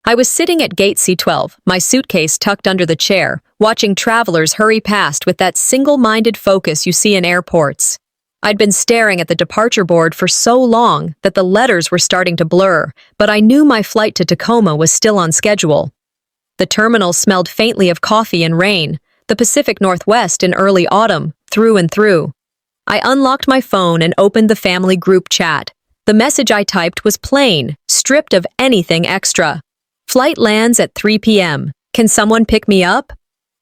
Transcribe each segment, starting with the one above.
I was sitting at gate C12, my suitcase tucked under the chair, watching travelers hurry past with that single-minded focus you see in airports. I'd been staring at the departure board for so long that the letters were starting to blur, but I knew my flight to Tacoma was still on schedule. The terminal smelled faintly of coffee and rain, the Pacific Northwest in early autumn, through and through. I unlocked my phone and opened the family group chat. The message I typed was plain, stripped of anything extra. Flight lands at 3 p.m. Can someone pick me up?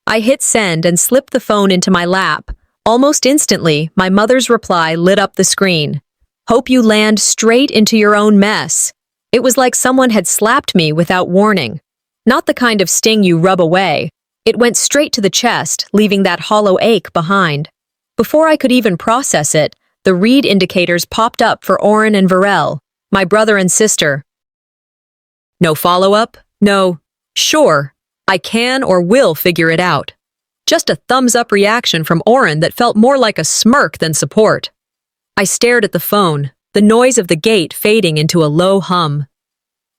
I hit send and slipped the phone into my lap. Almost instantly, my mother's reply lit up the screen. Hope you land straight into your own mess. It was like someone had slapped me without warning. Not the kind of sting you rub away. It went straight to the chest, leaving that hollow ache behind. Before I could even process it, the read indicators popped up for Oren and Varel, my brother and sister. No follow-up? No. Sure. I can or will figure it out. Just a thumbs-up reaction from Oren that felt more like a smirk than support. I stared at the phone, the noise of the gate fading into a low hum.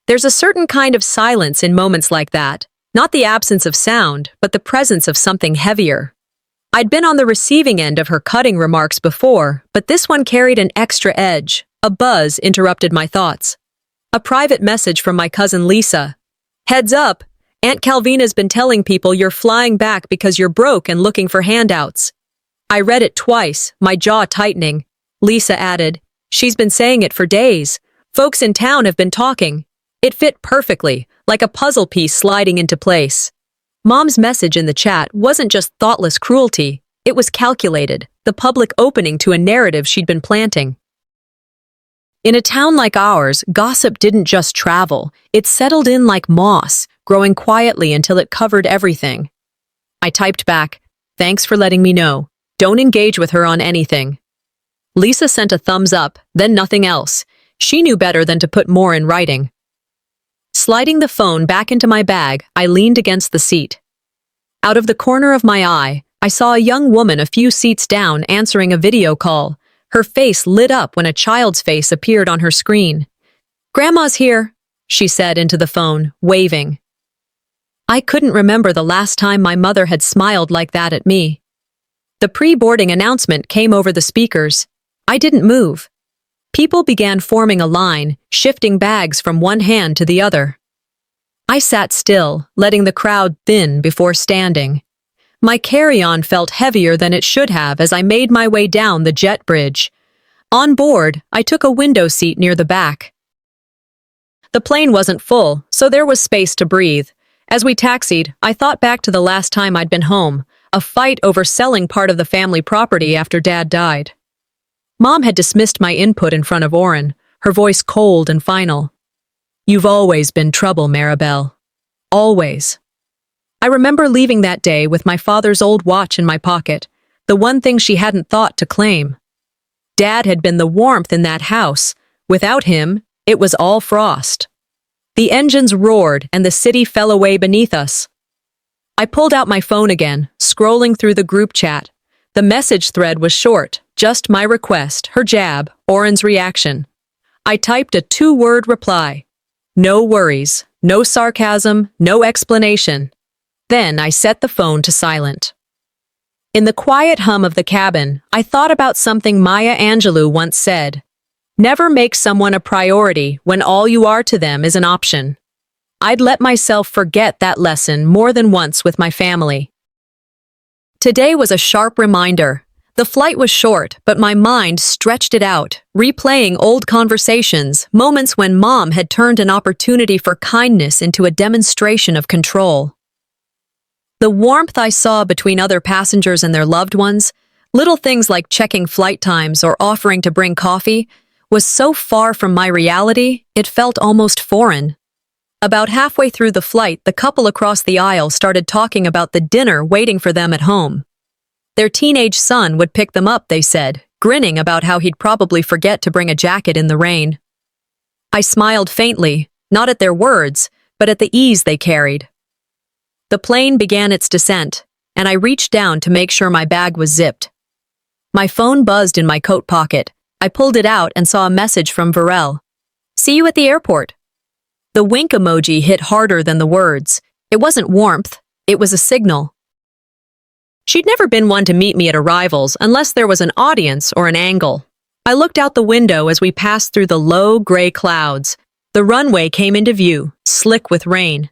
There's a certain kind of silence in moments like that, not the absence of sound, but the presence of something heavier. I'd been on the receiving end of her cutting remarks before, but this one carried an extra edge. A buzz interrupted my thoughts. A private message from my cousin Lisa. Heads up, Aunt Calvina's been telling people you're flying back because you're broke and looking for handouts. I read it twice, my jaw tightening. Lisa added, she's been saying it for days. Folks in town have been talking. It fit perfectly, like a puzzle piece sliding into place. Mom's message in the chat wasn't just thoughtless cruelty, it was calculated, the public opening to a narrative she'd been planting. In a town like ours, gossip didn't just travel, it settled in like moss, growing quietly until it covered everything. I typed back, thanks for letting me know. Don't engage with her on anything. Lisa sent a thumbs up, then nothing else. She knew better than to put more in writing. Sliding the phone back into my bag, I leaned against the seat. Out of the corner of my eye, I saw a young woman a few seats down answering a video call. Her face lit up when a child's face appeared on her screen. Grandma's here, she said into the phone, waving. I couldn't remember the last time my mother had smiled like that at me. The pre-boarding announcement came over the speakers. I didn't move. People began forming a line, shifting bags from one hand to the other. I sat still, letting the crowd thin before standing. My carry-on felt heavier than it should have as I made my way down the jet bridge. On board, I took a window seat near the back. The plane wasn't full, so there was space to breathe. As we taxied, I thought back to the last time I'd been home, a fight over selling part of the family property after Dad died. Mom had dismissed my input in front of Oren, her voice cold and final. You've always been trouble, Maribel. Always. I remember leaving that day with my father's old watch in my pocket, the one thing she hadn't thought to claim. Dad had been the warmth in that house. Without him, it was all frost. The engines roared and the city fell away beneath us. I pulled out my phone again, scrolling through the group chat. The message thread was short, just my request, her jab, Oren's reaction. I typed a 2-word reply. No worries, no sarcasm, no explanation. Then I set the phone to silent. In the quiet hum of the cabin, I thought about something Maya Angelou once said. Never make someone a priority when all you are to them is an option. I'd let myself forget that lesson more than once with my family. Today was a sharp reminder. The flight was short, but my mind stretched it out, replaying old conversations, moments when Mom had turned an opportunity for kindness into a demonstration of control. The warmth I saw between other passengers and their loved ones, little things like checking flight times or offering to bring coffee, was so far from my reality, it felt almost foreign. About halfway through the flight, the couple across the aisle started talking about the dinner waiting for them at home. Their teenage son would pick them up, they said, grinning about how he'd probably forget to bring a jacket in the rain. I smiled faintly, not at their words, but at the ease they carried. The plane began its descent, and I reached down to make sure my bag was zipped. My phone buzzed in my coat pocket. I pulled it out and saw a message from Varel. See you at the airport. The wink emoji hit harder than the words. It wasn't warmth, it was a signal. She'd never been one to meet me at arrivals unless there was an audience or an angle. I looked out the window as we passed through the low, gray clouds. The runway came into view, slick with rain.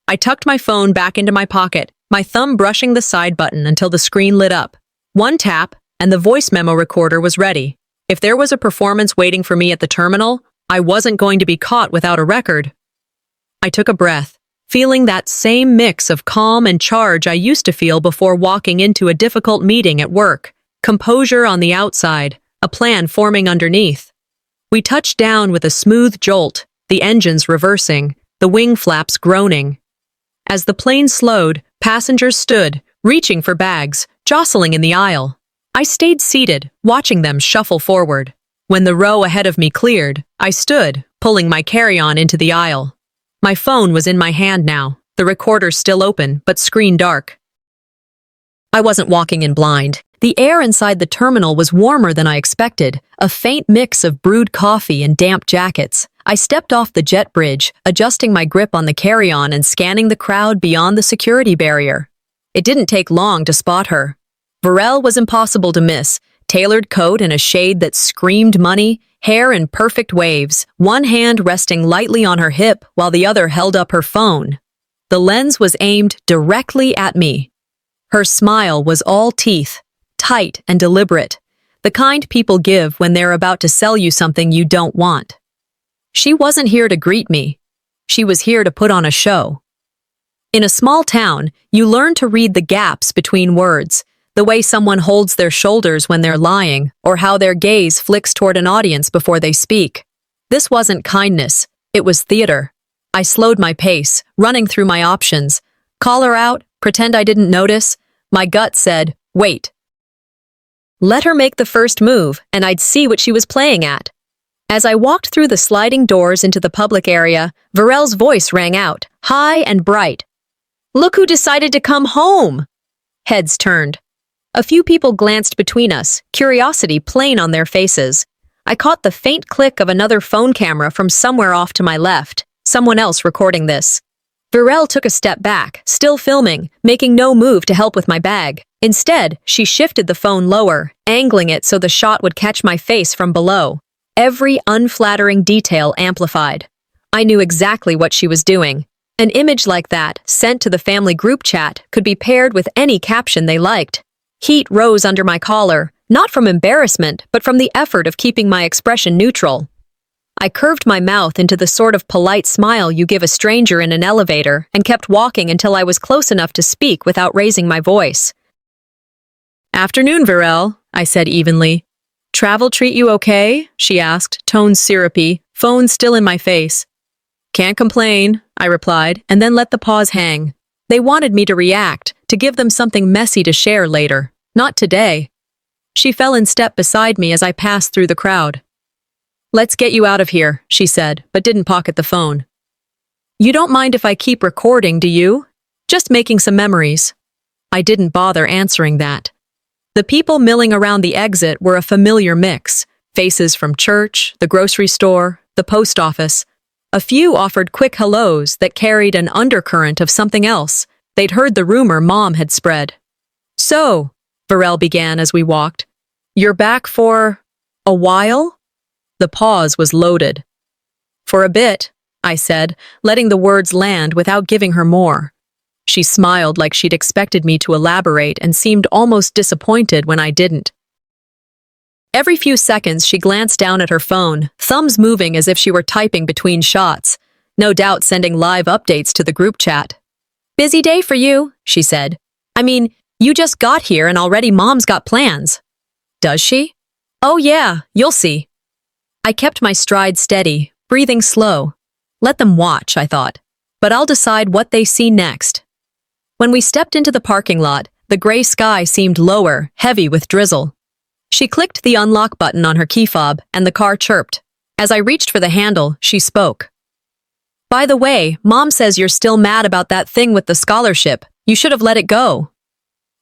I tucked my phone back into my pocket, my thumb brushing the side button until the screen lit up. One tap, and the voice memo recorder was ready. If there was a performance waiting for me at the terminal, I wasn't going to be caught without a record. I took a breath, feeling that same mix of calm and charge I used to feel before walking into a difficult meeting at work. Composure on the outside, a plan forming underneath. We touched down with a smooth jolt, the engines reversing, the wing flaps groaning. As the plane slowed, passengers stood, reaching for bags, jostling in the aisle. I stayed seated, watching them shuffle forward. When the row ahead of me cleared, I stood, pulling my carry-on into the aisle. My phone was in my hand now, the recorder still open, but screen dark. I wasn't walking in blind. The air inside the terminal was warmer than I expected, a faint mix of brewed coffee and damp jackets. I stepped off the jet bridge, adjusting my grip on the carry-on and scanning the crowd beyond the security barrier. It didn't take long to spot her. Betrayal was impossible to miss, tailored coat in a shade that screamed money, hair in perfect waves, one hand resting lightly on her hip while the other held up her phone. The lens was aimed directly at me. Her smile was all teeth, tight and deliberate, the kind people give when they're about to sell you something you don't want. She wasn't here to greet me. She was here to put on a show. In a small town, you learn to read the gaps between words, the way someone holds their shoulders when they're lying, or how their gaze flicks toward an audience before they speak. This wasn't kindness, it was theater. I slowed my pace, running through my options. Call her out, pretend I didn't notice. My gut said, wait. Let her make the first move, and I'd see what she was playing at. As I walked through the sliding doors into the public area, Betrayal's voice rang out, high and bright. Look who decided to come home! Heads turned. A few people glanced between us, curiosity plain on their faces. I caught the faint click of another phone camera from somewhere off to my left, someone else recording this. Betrayal took a step back, still filming, making no move to help with my bag. Instead, she shifted the phone lower, angling it so the shot would catch my face from below. Every unflattering detail amplified. I knew exactly what she was doing. An image like that, sent to the family group chat, could be paired with any caption they liked. Heat rose under my collar, not from embarrassment, but from the effort of keeping my expression neutral. I curved my mouth into the sort of polite smile you give a stranger in an elevator and kept walking until I was close enough to speak without raising my voice. Afternoon, Betrayal, I said evenly. Travel treat you okay? She asked, tone syrupy, phone still in my face. Can't complain, I replied, and then let the pause hang. They wanted me to react, to give them something messy to share later. Not today. She fell in step beside me as I passed through the crowd. Let's get you out of here, she said, but didn't pocket the phone. You don't mind if I keep recording, do you? Just making some memories. I didn't bother answering that. The people milling around the exit were a familiar mix. Faces from church, the grocery store, the post office. A few offered quick hellos that carried an undercurrent of something else. They'd heard the rumor Mom had spread. So, Betrayal began as we walked, you're back for a while? The pause was loaded. For a bit, I said, letting the words land without giving her more. She smiled like she'd expected me to elaborate and seemed almost disappointed when I didn't. Every few seconds, she glanced down at her phone, thumbs moving as if she were typing between shots, no doubt sending live updates to the group chat. Busy day for you, she said. I mean, you just got here and already Mom's got plans. Does she? Oh yeah, you'll see. I kept my stride steady, breathing slow. Let them watch, I thought. But I'll decide what they see next. When we stepped into the parking lot, the gray sky seemed lower, heavy with drizzle. She clicked the unlock button on her key fob, and the car chirped. As I reached for the handle, she spoke. By the way, Mom says you're still mad about that thing with the scholarship. You should have let it go.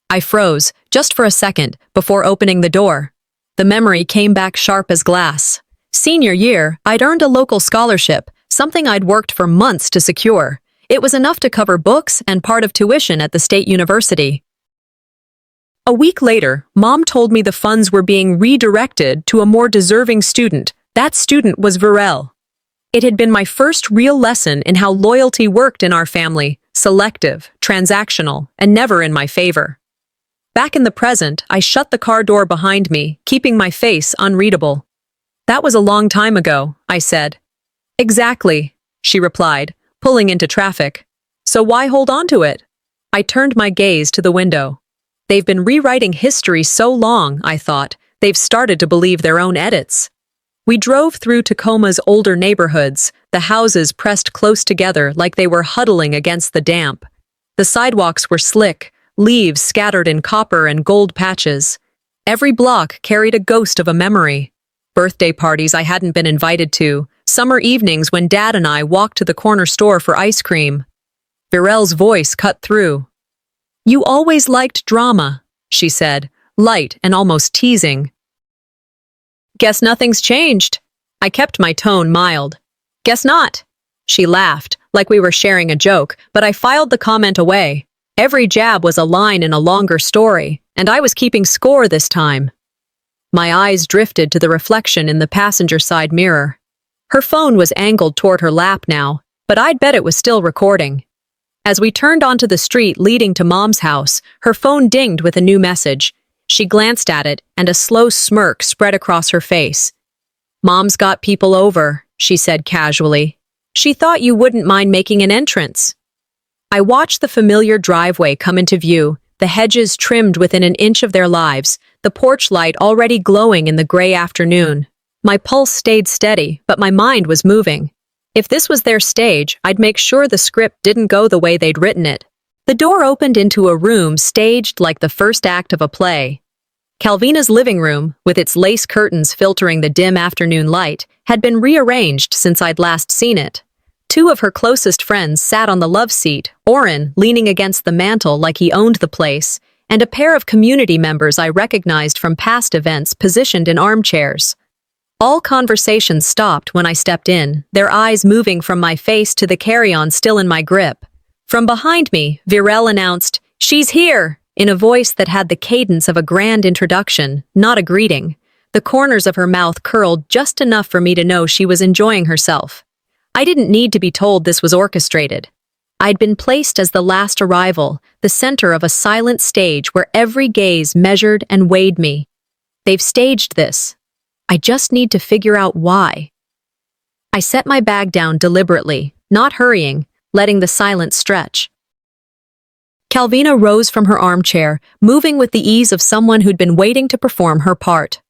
I froze, just for a second, before opening the door. The memory came back sharp as glass. Senior year, I'd earned a local scholarship, something I'd worked for months to secure. It was enough to cover books and part of tuition at the state university. A week later, Mom told me the funds were being redirected to a more deserving student. That student was Betrayal. It had been my first real lesson in how loyalty worked in our family, selective, transactional, and never in my favor. Back in the present, I shut the car door behind me, keeping my face unreadable. "That was a long time ago," I said. "Exactly," she replied, pulling into traffic. "So why hold on to it?" I turned my gaze to the window. They've been rewriting history so long, I thought, they've started to believe their own edits. We drove through Tacoma's older neighborhoods, the houses pressed close together like they were huddling against the damp. The sidewalks were slick, leaves scattered in copper and gold patches. Every block carried a ghost of a memory. Birthday parties I hadn't been invited to, summer evenings when Dad and I walked to the corner store for ice cream. Betrayal's voice cut through. "You always liked drama," she said, light and almost teasing. "Guess nothing's changed." I kept my tone mild. "Guess not." She laughed, like we were sharing a joke, but I filed the comment away. Every jab was a line in a longer story, and I was keeping score this time. My eyes drifted to the reflection in the passenger side mirror. Her phone was angled toward her lap now, but I'd bet it was still recording. As we turned onto the street leading to Mom's house, her phone dinged with a new message. She glanced at it, and a slow smirk spread across her face. "Mom's got people over," she said casually. "She thought you wouldn't mind making an entrance." I watched the familiar driveway come into view, the hedges trimmed within an inch of their lives, the porch light already glowing in the gray afternoon. My pulse stayed steady, but my mind was moving. If this was their stage, I'd make sure the script didn't go the way they'd written it. The door opened into a room staged like the first act of a play. Calvina's living room, with its lace curtains filtering the dim afternoon light, had been rearranged since I'd last seen it. Two of her closest friends sat on the love seat, Orrin leaning against the mantel like he owned the place, and a pair of community members I recognized from past events positioned in armchairs. All conversations stopped when I stepped in, their eyes moving from my face to the carry-on still in my grip. From behind me, Betrayal announced, "She's here!" in a voice that had the cadence of a grand introduction, not a greeting. The corners of her mouth curled just enough for me to know she was enjoying herself. I didn't need to be told this was orchestrated. I'd been placed as the last arrival, the center of a silent stage where every gaze measured and weighed me. They've staged this. I just need to figure out why. I set my bag down deliberately, not hurrying, letting the silence stretch. Calvina rose from her armchair, moving with the ease of someone who'd been waiting to perform her part.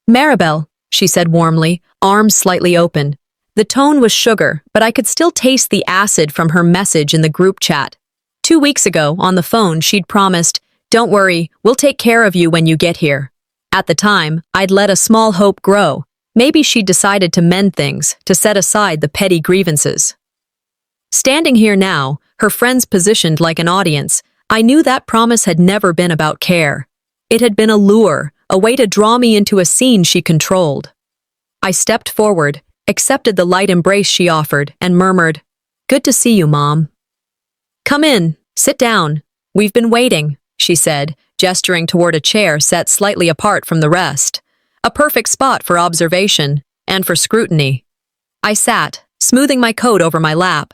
"Maribel," she said warmly, arms slightly open. The tone was sugar, but I could still taste the acid from her message in the group chat. 2 weeks ago, on the phone, she'd promised, "Don't worry, we'll take care of you when you get here." At the time, I'd let a small hope grow. Maybe she'd decided to mend things, to set aside the petty grievances. Standing here now, her friends positioned like an audience, I knew that promise had never been about care. It had been a lure, a way to draw me into a scene she controlled. I stepped forward, accepted the light embrace she offered, and murmured, "Good to see you, Mom." "Come in, sit down. We've been waiting," she said, gesturing toward a chair set slightly apart from the rest. A perfect spot for observation, and for scrutiny. I sat, smoothing my coat over my lap.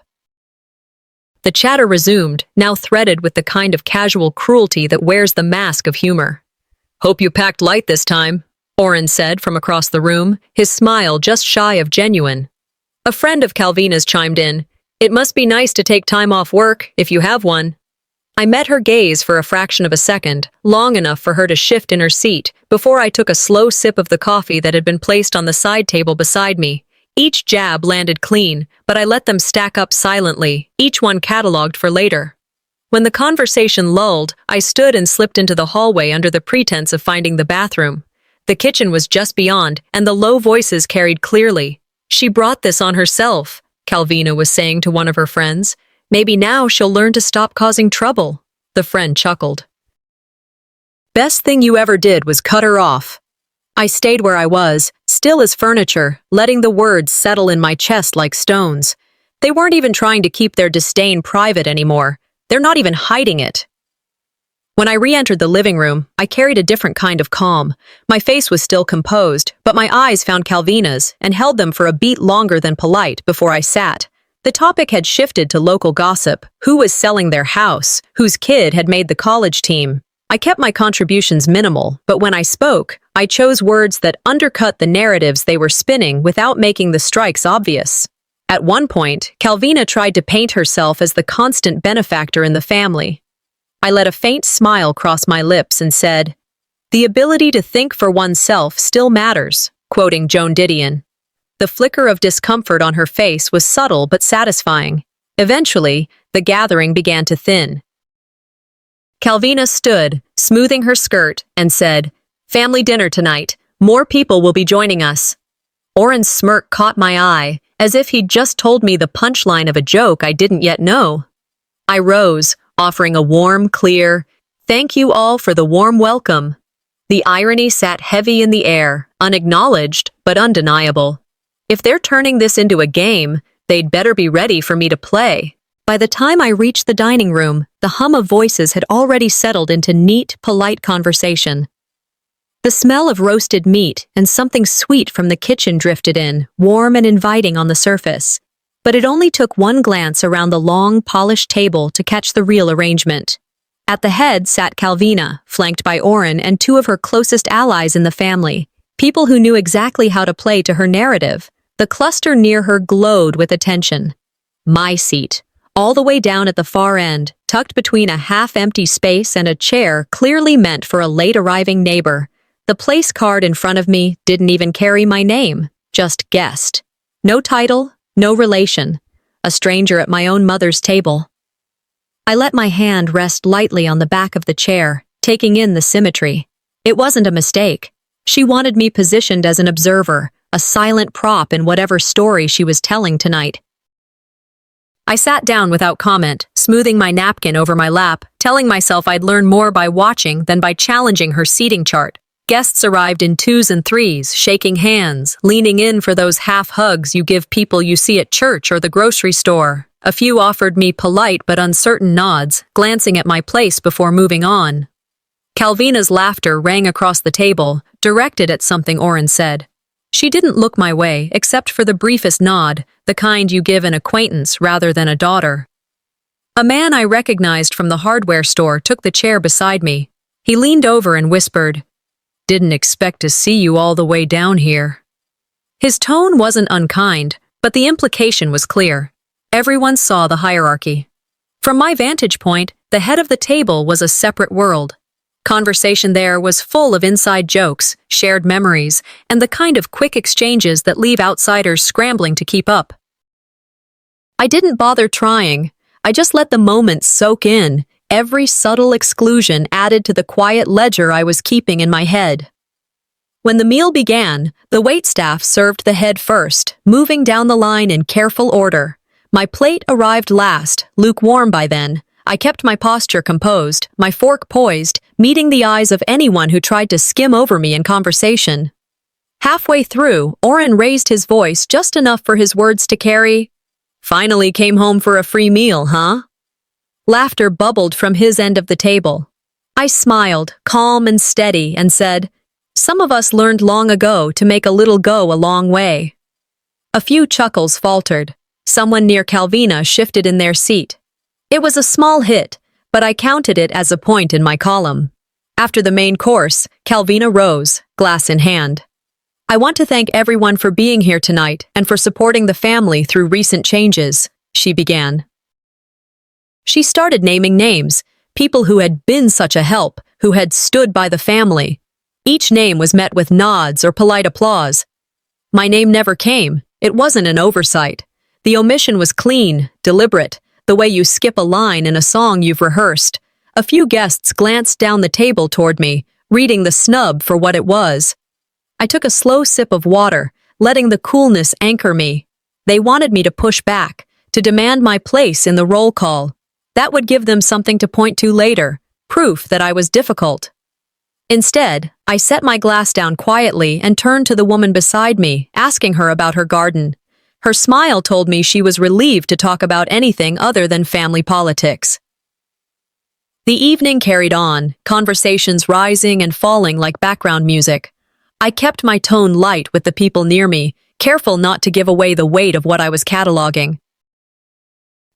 The chatter resumed, now threaded with the kind of casual cruelty that wears the mask of humor. "Hope you packed light this time," Orrin said from across the room, his smile just shy of genuine. A friend of Calvina's chimed in, "It must be nice to take time off work, if you have one." I met her gaze for a fraction of a second, long enough for her to shift in her seat, before I took a slow sip of the coffee that had been placed on the side table beside me. Each jab landed clean, but I let them stack up silently, each one catalogued for later. When the conversation lulled, I stood and slipped into the hallway under the pretense of finding the bathroom. The kitchen was just beyond, and the low voices carried clearly. "She brought this on herself," Calvina was saying to one of her friends. "Maybe now she'll learn to stop causing trouble." The friend chuckled. "Best thing you ever did was cut her off." I stayed where I was, still as furniture, letting the words settle in my chest like stones. They weren't even trying to keep their disdain private anymore. They're not even hiding it. When I re-entered the living room, I carried a different kind of calm. My face was still composed, but my eyes found Calvina's and held them for a beat longer than polite before I sat. The topic had shifted to local gossip, who was selling their house, whose kid had made the college team. I kept my contributions minimal, but when I spoke, I chose words that undercut the narratives they were spinning without making the strikes obvious. At one point, Calvina tried to paint herself as the constant benefactor in the family. I let a faint smile cross my lips and said, "The ability to think for oneself still matters," quoting Joan Didion. The flicker of discomfort on her face was subtle but satisfying. Eventually, the gathering began to thin. Calvina stood, smoothing her skirt, and said, "Family dinner tonight. More people will be joining us." Oren's smirk caught my eye, as if he'd just told me the punchline of a joke I didn't yet know. I rose, offering a warm, clear, "Thank you all for the warm welcome." The irony sat heavy in the air, unacknowledged but undeniable. If they're turning this into a game, they'd better be ready for me to play. By the time I reached the dining room, the hum of voices had already settled into neat, polite conversation. The smell of roasted meat and something sweet from the kitchen drifted in, warm and inviting on the surface. But it only took one glance around the long, polished table to catch the real arrangement. At the head sat Calvina, flanked by Oren and two of her closest allies in the family, people who knew exactly how to play to her narrative. The cluster near her glowed with attention. My seat, all the way down at the far end, tucked between a half-empty space and a chair clearly meant for a late-arriving neighbor. The place card in front of me didn't even carry my name, just guest. No title, no relation, a stranger at my own mother's table. I let my hand rest lightly on the back of the chair, taking in the symmetry. It wasn't a mistake. She wanted me positioned as an observer, a silent prop in whatever story she was telling tonight. I sat down without comment, smoothing my napkin over my lap, telling myself I'd learn more by watching than by challenging her seating chart. Guests arrived in twos and threes, shaking hands, leaning in for those half hugs you give people you see at church or the grocery store. A few offered me polite but uncertain nods, glancing at my place before moving on. Calvina's laughter rang across the table, directed at something Oren said. She didn't look my way, except for the briefest nod, the kind you give an acquaintance rather than a daughter. A man I recognized from the hardware store took the chair beside me. He leaned over and whispered, "Didn't expect to see you all the way down here." His tone wasn't unkind, but the implication was clear. Everyone saw the hierarchy. From my vantage point, the head of the table was a separate world. Conversation there was full of inside jokes, shared memories, and the kind of quick exchanges that leave outsiders scrambling to keep up. I didn't bother trying. I just let the moment soak in. Every subtle exclusion added to the quiet ledger I was keeping in my head. When the meal began, the waitstaff served the head first, moving down the line in careful order. My plate arrived last, lukewarm by then. I kept my posture composed, my fork poised, meeting the eyes of anyone who tried to skim over me in conversation. Halfway through, Oren raised his voice just enough for his words to carry, "Finally came home for a free meal, huh?" Laughter bubbled from his end of the table. I smiled, calm and steady, and said, "Some of us learned long ago to make a little go a long way." A few chuckles faltered. Someone near Calvina shifted in their seat. It was a small hit, but I counted it as a point in my column. After the main course, Calvina rose, glass in hand. "I want to thank everyone for being here tonight and for supporting the family through recent changes," she began. She started naming names, people who had been such a help, who had stood by the family. Each name was met with nods or polite applause. My name never came. It wasn't an oversight. The omission was clean, deliberate, the way you skip a line in a song you've rehearsed. A few guests glanced down the table toward me, reading the snub for what it was. I took a slow sip of water, letting the coolness anchor me. They wanted me to push back, to demand my place in the roll call. That would give them something to point to later, proof that I was difficult. Instead, I set my glass down quietly and turned to the woman beside me, asking her about her garden. Her smile told me she was relieved to talk about anything other than family politics. The evening carried on, conversations rising and falling like background music. I kept my tone light with the people near me, careful not to give away the weight of what I was cataloging.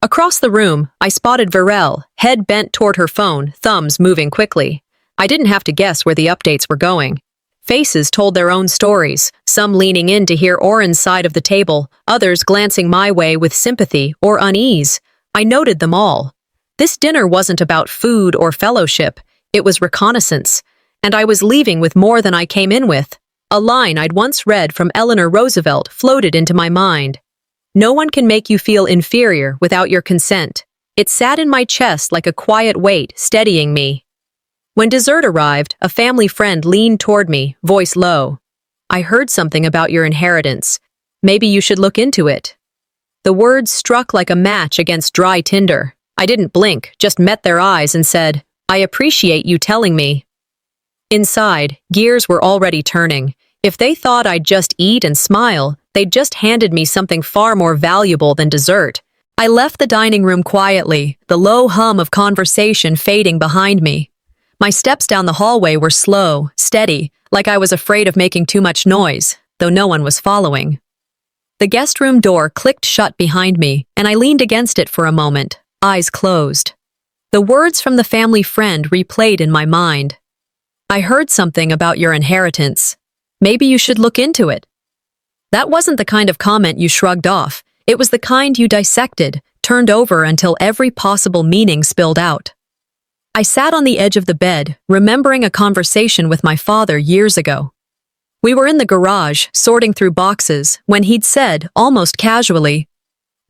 Across the room, I spotted Varel, head bent toward her phone, thumbs moving quickly. I didn't have to guess where the updates were going. Faces told their own stories, some leaning in to hear Oren's side of the table, others glancing my way with sympathy or unease. I noted them all. This dinner wasn't about food or fellowship, it was reconnaissance, and I was leaving with more than I came in with. A line I'd once read from Eleanor Roosevelt floated into my mind. No one can make you feel inferior without your consent. It sat in my chest like a quiet weight, steadying me. When dessert arrived, a family friend leaned toward me, voice low. I heard something about your inheritance. Maybe you should look into it. The words struck like a match against dry tinder. I didn't blink, just met their eyes and said, I appreciate you telling me. Inside, gears were already turning. If they thought I'd just eat and smile, they'd just handed me something far more valuable than dessert. I left the dining room quietly, the low hum of conversation fading behind me. My steps down the hallway were slow, steady, like I was afraid of making too much noise, though no one was following. The guest room door clicked shut behind me, and I leaned against it for a moment, eyes closed. The words from the family friend replayed in my mind. I heard something about your inheritance. Maybe you should look into it. That wasn't the kind of comment you shrugged off. It was the kind you dissected, turned over until every possible meaning spilled out. I sat on the edge of the bed, remembering a conversation with my father years ago. We were in the garage, sorting through boxes, when he'd said, almost casually,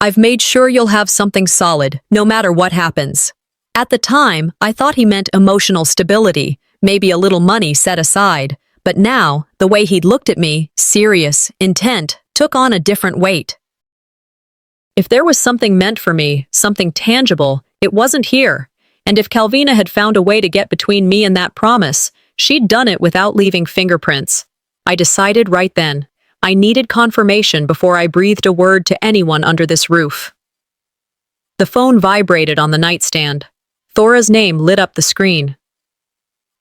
I've made sure you'll have something solid, no matter what happens. At the time, I thought he meant emotional stability, maybe a little money set aside, but now, the way he'd looked at me, serious, intent, took on a different weight. If there was something meant for me, something tangible, it wasn't here. And if Calvina had found a way to get between me and that promise, she'd done it without leaving fingerprints. I decided right then. I needed confirmation before I breathed a word to anyone under this roof. The phone vibrated on the nightstand. Thora's name lit up the screen.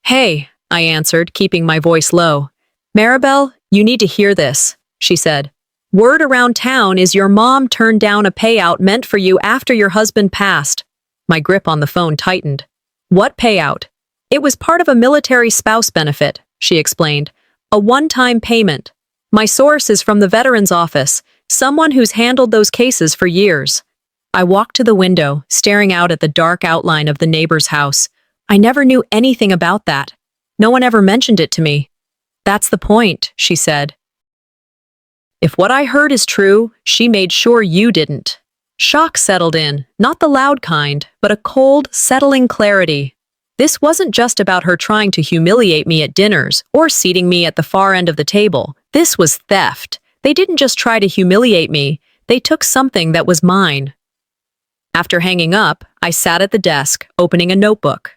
Hey, I answered, keeping my voice low. Maribel, you need to hear this, she said. Word around town is your mom turned down a payout meant for you after your husband passed. My grip on the phone tightened. What payout? It was part of a military spouse benefit, she explained. A one-time payment. My source is from the Veterans Office, someone who's handled those cases for years. I walked to the window, staring out at the dark outline of the neighbor's house. I never knew anything about that. No one ever mentioned it to me. That's the point, she said. If what I heard is true, she made sure you didn't. Shock settled in, not the loud kind, but a cold, settling clarity. This wasn't just about her trying to humiliate me at dinners or seating me at the far end of the table. This was theft. They didn't just try to humiliate me, they took something that was mine. After hanging up, I sat at the desk, opening a notebook.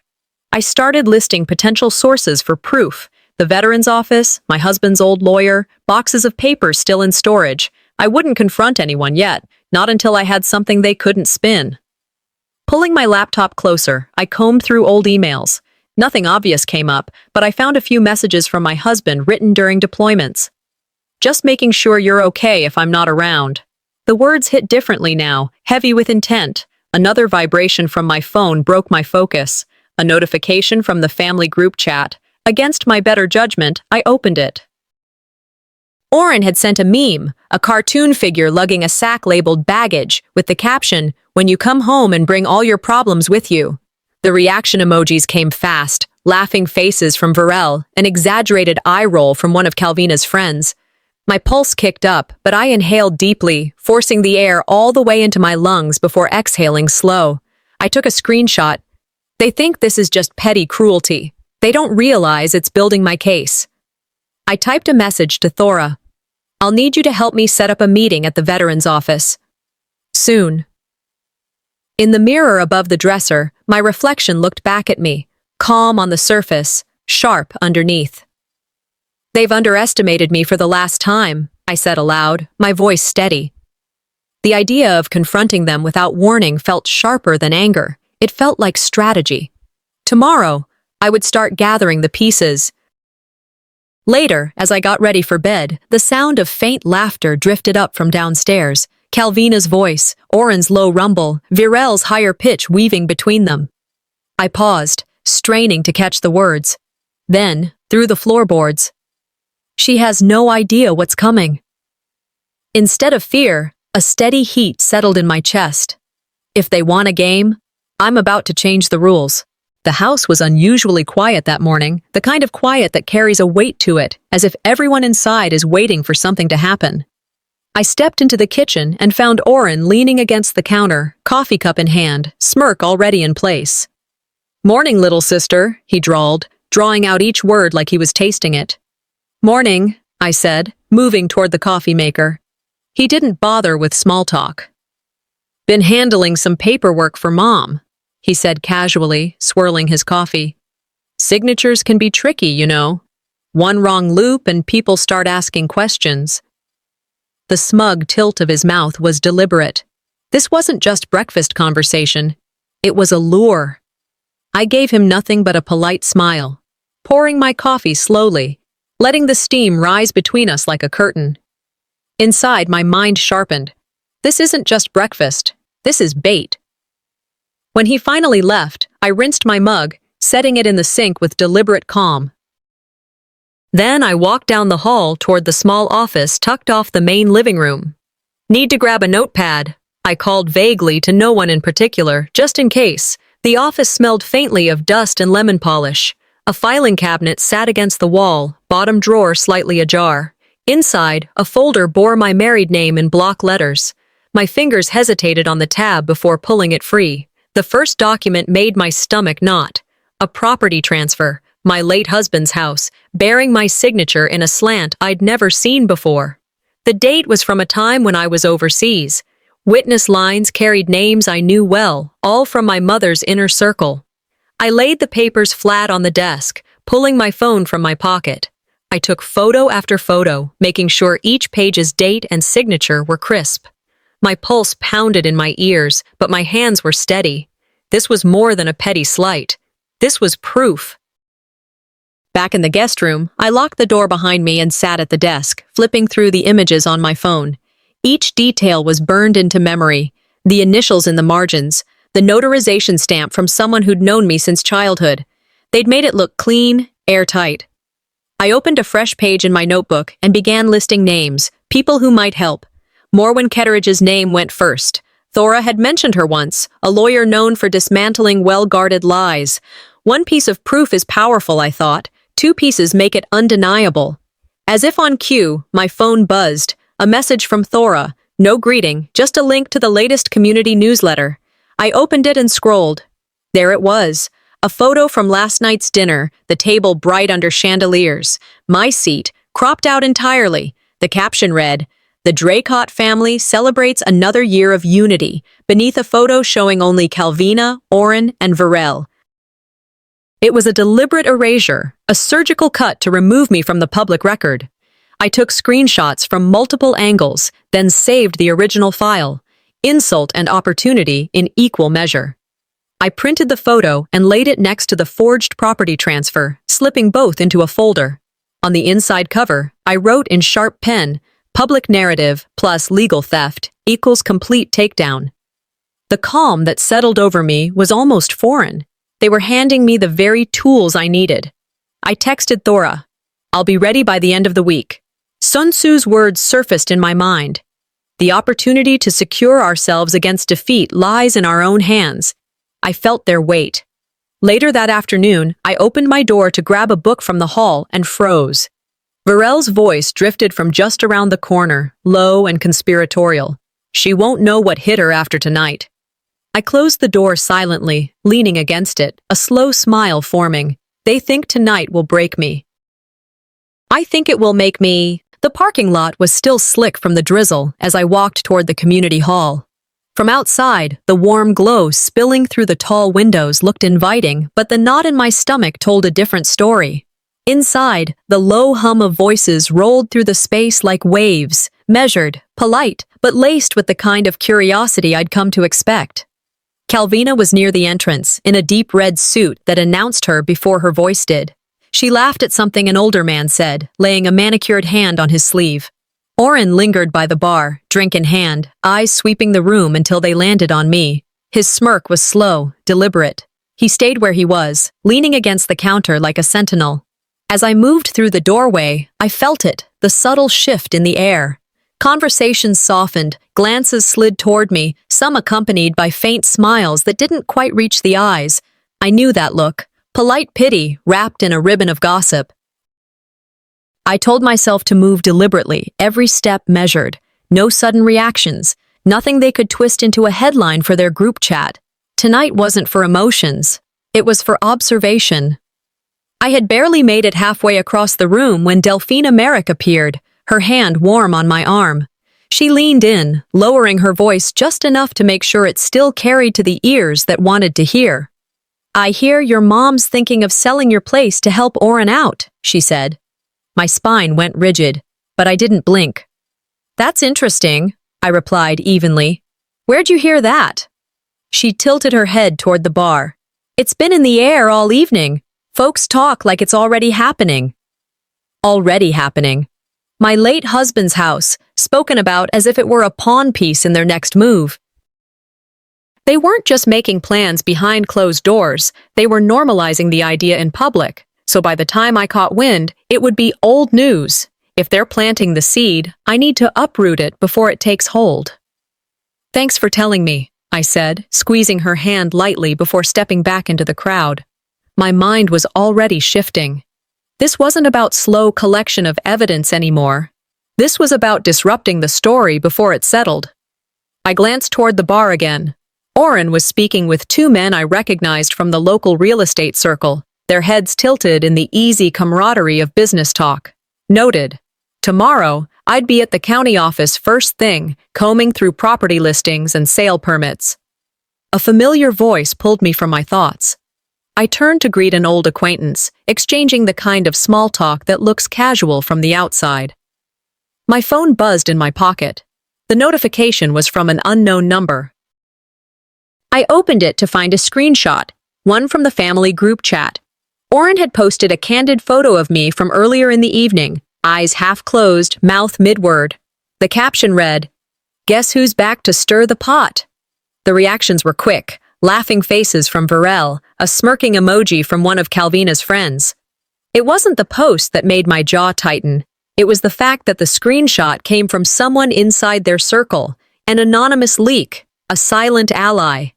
I started listing potential sources for proof. The Veterans Office, my husband's old lawyer, boxes of papers still in storage. I wouldn't confront anyone yet, not until I had something they couldn't spin. Pulling my laptop closer, I combed through old emails. Nothing obvious came up, but I found a few messages from my husband written during deployments. Just making sure you're okay if I'm not around. The words hit differently now, heavy with intent. Another vibration from my phone broke my focus. A notification from the family group chat. Against my better judgment, I opened it. Oren had sent a meme, a cartoon figure lugging a sack labeled baggage, with the caption, "When you come home and bring all your problems with you." The reaction emojis came fast, laughing faces from Varel, an exaggerated eye roll from one of Calvina's friends. My pulse kicked up, but I inhaled deeply, forcing the air all the way into my lungs before exhaling slow. I took a screenshot. They think this is just petty cruelty. They don't realize it's building my case. I typed a message to Thora. I'll need you to help me set up a meeting at the Veterans Office. Soon. In the mirror above the dresser, my reflection looked back at me, calm on the surface, sharp underneath. "They've underestimated me for the last time," I said aloud, my voice steady. The idea of confronting them without warning felt sharper than anger. It felt like strategy. Tomorrow, I would start gathering the pieces. Later, as I got ready for bed, the sound of faint laughter drifted up from downstairs. Calvina's voice, Oren's low rumble, Virel's higher pitch weaving between them. I paused, straining to catch the words. Then, through the floorboards, "She has no idea what's coming." Instead of fear, a steady heat settled in my chest. If they want a game, I'm about to change the rules. The house was unusually quiet that morning, the kind of quiet that carries a weight to it, as if everyone inside is waiting for something to happen. I stepped into the kitchen and found Oren leaning against the counter, coffee cup in hand, smirk already in place. "Morning, little sister," he drawled, drawing out each word like he was tasting it. "Morning," I said, moving toward the coffee maker. He didn't bother with small talk. "Been handling some paperwork for Mom," he said casually, swirling his coffee. "Signatures can be tricky, you know. One wrong loop and people start asking questions." The smug tilt of his mouth was deliberate. This wasn't just breakfast conversation. It was a lure. I gave him nothing but a polite smile, pouring my coffee slowly, letting the steam rise between us like a curtain. Inside, my mind sharpened. This isn't just breakfast. This is bait. When he finally left, I rinsed my mug, setting it in the sink with deliberate calm. Then I walked down the hall toward the small office tucked off the main living room. "Need to grab a notepad," I called vaguely to no one in particular, just in case. The office smelled faintly of dust and lemon polish. A filing cabinet sat against the wall, bottom drawer slightly ajar. Inside, a folder bore my married name in block letters. My fingers hesitated on the tab before pulling it free. The first document made my stomach knot. A property transfer, my late husband's house, bearing my signature in a slant I'd never seen before. The date was from a time when I was overseas. Witness lines carried names I knew well, all from my mother's inner circle. I laid the papers flat on the desk, pulling my phone from my pocket. I took photo after photo, making sure each page's date and signature were crisp. My pulse pounded in my ears, but my hands were steady. This was more than a petty slight. This was proof. Back in the guest room, I locked the door behind me and sat at the desk, flipping through the images on my phone. Each detail was burned into memory. The initials in the margins, the notarization stamp from someone who'd known me since childhood. They'd made it look clean, airtight. I opened a fresh page in my notebook and began listing names, people who might help. Morwen Ketteridge's name went first. Thora had mentioned her once, a lawyer known for dismantling well-guarded lies. One piece of proof is powerful, I thought. Two pieces make it undeniable. As if on cue, my phone buzzed. A message from Thora. No greeting, just a link to the latest community newsletter. I opened it and scrolled. There it was. A photo from last night's dinner, the table bright under chandeliers. My seat, cropped out entirely. The caption read, "The Draycott family celebrates another year of unity," beneath a photo showing only Calvina, Oren, and Virel. It was a deliberate erasure, a surgical cut to remove me from the public record. I took screenshots from multiple angles, then saved the original file. Insult and opportunity in equal measure. I printed the photo and laid it next to the forged property transfer, slipping both into a folder. On the inside cover, I wrote in sharp pen, "Public narrative plus legal theft equals complete takedown." The calm that settled over me was almost foreign. They were handing me the very tools I needed. I texted Thora, "I'll be ready by the end of the week." Sun Tzu's words surfaced in my mind. The opportunity to secure ourselves against defeat lies in our own hands. I felt their weight. Later that afternoon, I opened my door to grab a book from the hall and froze. Virel's voice drifted from just around the corner, low and conspiratorial. "She won't know what hit her after tonight." I closed the door silently, leaning against it, a slow smile forming. They think tonight will break me. I think it will make me. The parking lot was still slick from the drizzle as I walked toward the community hall. From outside, the warm glow spilling through the tall windows looked inviting, but the knot in my stomach told a different story. Inside, the low hum of voices rolled through the space like waves, measured, polite, but laced with the kind of curiosity I'd come to expect. Calvina was near the entrance, in a deep red suit that announced her before her voice did. She laughed at something an older man said, laying a manicured hand on his sleeve. Oren lingered by the bar, drink in hand, eyes sweeping the room until they landed on me. His smirk was slow, deliberate. He stayed where he was, leaning against the counter like a sentinel. As I moved through the doorway, I felt it, the subtle shift in the air. Conversations softened, glances slid toward me, some accompanied by faint smiles that didn't quite reach the eyes. I knew that look, polite pity wrapped in a ribbon of gossip. I told myself to move deliberately, every step measured. No sudden reactions, nothing they could twist into a headline for their group chat. Tonight wasn't for emotions. It was for observation. I had barely made it halfway across the room when Delphina Merrick appeared, her hand warm on my arm. She leaned in, lowering her voice just enough to make sure it still carried to the ears that wanted to hear. "I hear your mom's thinking of selling your place to help Oren out," she said. My spine went rigid, but I didn't blink. "That's interesting," I replied evenly. "Where'd you hear that?" She tilted her head toward the bar. "It's been in the air all evening. Folks talk like it's already happening." Already happening. My late husband's house, spoken about as if it were a pawn piece in their next move. They weren't just making plans behind closed doors, they were normalizing the idea in public. So by the time I caught wind, it would be old news. If they're planting the seed, I need to uproot it before it takes hold. "Thanks for telling me," I said, squeezing her hand lightly before stepping back into the crowd. My mind was already shifting. This wasn't about slow collection of evidence anymore. This was about disrupting the story before it settled. I glanced toward the bar again. Oren was speaking with two men I recognized from the local real estate circle, their heads tilted in the easy camaraderie of business talk. Noted. Tomorrow, I'd be at the county office first thing, combing through property listings and sale permits. A familiar voice pulled me from my thoughts. I turned to greet an old acquaintance, exchanging the kind of small talk that looks casual from the outside. My phone buzzed in my pocket. The notification was from an unknown number. I opened it to find a screenshot, one from the family group chat. Oren had posted a candid photo of me from earlier in the evening, eyes half closed, mouth mid-word. The caption read, "Guess who's back to stir the pot?" The reactions were quick, laughing faces from Varel, a smirking emoji from one of Calvina's friends. It wasn't the post that made my jaw tighten. It was the fact that the screenshot came from someone inside their circle, an anonymous leak, a silent ally.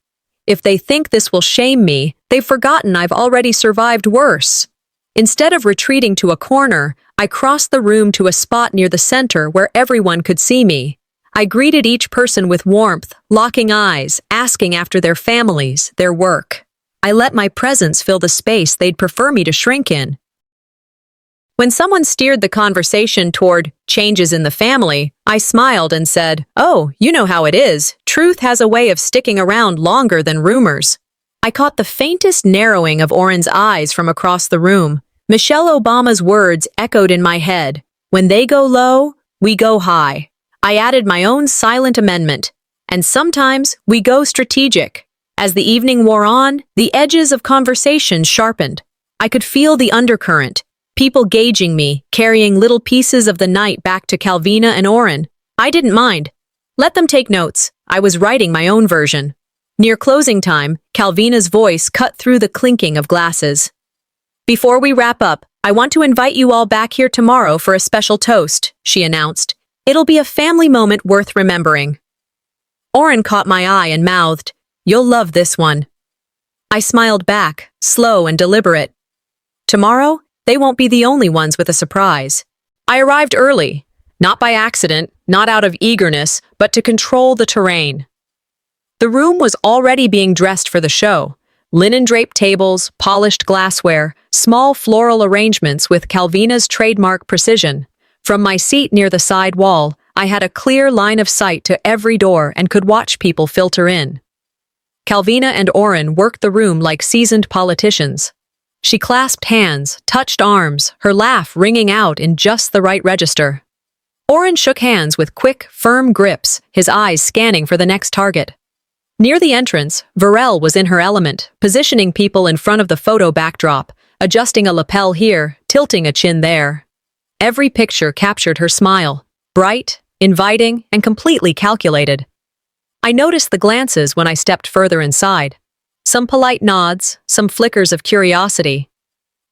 If they think this will shame me, they've forgotten I've already survived worse. Instead of retreating to a corner, I crossed the room to a spot near the center where everyone could see me. I greeted each person with warmth, locking eyes, asking after their families, their work. I let my presence fill the space they'd prefer me to shrink in. When someone steered the conversation toward changes in the family, I smiled and said, "Oh, you know how it is. Truth has a way of sticking around longer than rumors." I caught the faintest narrowing of Oren's eyes from across the room. Michelle Obama's words echoed in my head. "When they go low, we go high." I added my own silent amendment. "And sometimes we go strategic." As the evening wore on, the edges of conversation sharpened. I could feel the undercurrent. People gauging me, carrying little pieces of the night back to Calvina and Oren. I didn't mind. Let them take notes. I was writing my own version. Near closing time, Calvina's voice cut through the clinking of glasses. "Before we wrap up, I want to invite you all back here tomorrow for a special toast," she announced. "It'll be a family moment worth remembering." Oren caught my eye and mouthed, "You'll love this one." I smiled back, slow and deliberate. Tomorrow, they won't be the only ones with a surprise. I arrived early, not by accident, not out of eagerness, but to control the terrain. The room was already being dressed for the show. Linen-draped tables, polished glassware, small floral arrangements with Calvina's trademark precision. From my seat near the side wall, I had a clear line of sight to every door and could watch people filter in. Calvina and Oren worked the room like seasoned politicians. She clasped hands, touched arms, her laugh ringing out in just the right register. Oren shook hands with quick, firm grips, his eyes scanning for the next target. Near the entrance, Varel was in her element, positioning people in front of the photo backdrop, adjusting a lapel here, tilting a chin there. Every picture captured her smile, bright, inviting, and completely calculated. I noticed the glances when I stepped further inside. Some polite nods, some flickers of curiosity.